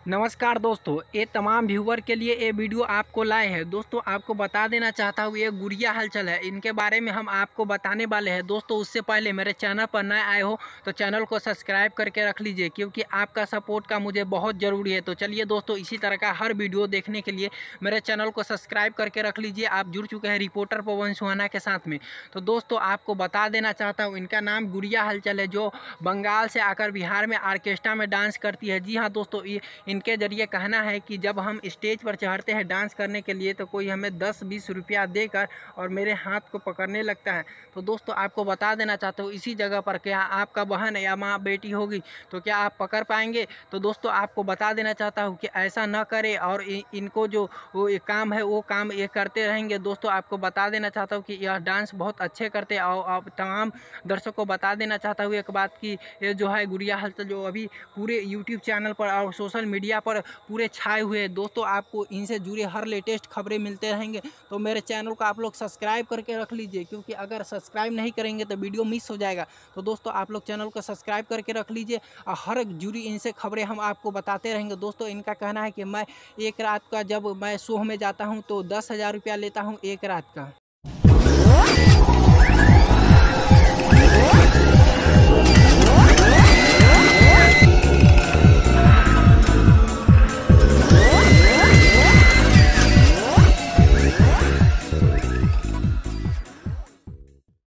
नमस्कार दोस्तों, ये तमाम व्यूवर के लिए ये वीडियो आपको लाए हैं। दोस्तों आपको बता देना चाहता हूँ, ये गुड़िया हलचल है, इनके बारे में हम आपको बताने वाले हैं। दोस्तों उससे पहले मेरे चैनल पर नए आए हो तो चैनल को सब्सक्राइब करके रख लीजिए, क्योंकि आपका सपोर्ट का मुझे बहुत ज़रूरी है। तो चलिए दोस्तों, इसी तरह का हर वीडियो देखने के लिए मेरे चैनल को सब्सक्राइब करके रख लीजिए। आप जुड़ चुके हैं रिपोर्टर पवन सुहाना के साथ में। तो दोस्तों आपको बता देना चाहता हूँ, इनका नाम गुड़िया हलचल है, जो बंगाल से आकर बिहार में ऑर्केस्ट्रा में डांस करती है। जी हाँ दोस्तों, इनके जरिए कहना है कि जब हम स्टेज पर चढ़ते हैं डांस करने के लिए तो कोई हमें 10-20 रुपया देकर और मेरे हाथ को पकड़ने लगता है। तो दोस्तों आपको बता देना चाहता हूँ, इसी जगह पर क्या आपका बहन या माँ बेटी होगी तो क्या आप पकड़ पाएंगे? तो दोस्तों आपको बता देना चाहता हूँ कि ऐसा न करें, और इनको जो वो एक काम है वो काम ये करते रहेंगे। दोस्तों आपको बता देना चाहता हूँ कि यह डांस बहुत अच्छे करते हैं, और आप तमाम दर्शकों को बता देना चाहता हूँ एक बात की, ये जो है गुड़िया हलचल जो अभी पूरे यूट्यूब चैनल पर और सोशल मीडिया पर पूरे छाए हुए हैं। दोस्तों आपको इनसे जुड़े हर लेटेस्ट खबरें मिलते रहेंगे, तो मेरे चैनल को आप लोग सब्सक्राइब करके रख लीजिए, क्योंकि अगर सब्सक्राइब नहीं करेंगे तो वीडियो मिस हो जाएगा। तो दोस्तों आप लोग चैनल को सब्सक्राइब करके रख लीजिए, और हर जुड़ी इनसे खबरें हम आपको बताते रहेंगे। दोस्तों इनका कहना है कि मैं एक रात का जब मैं शो में जाता हूँ तो 10,000 रुपया लेता हूँ एक रात का।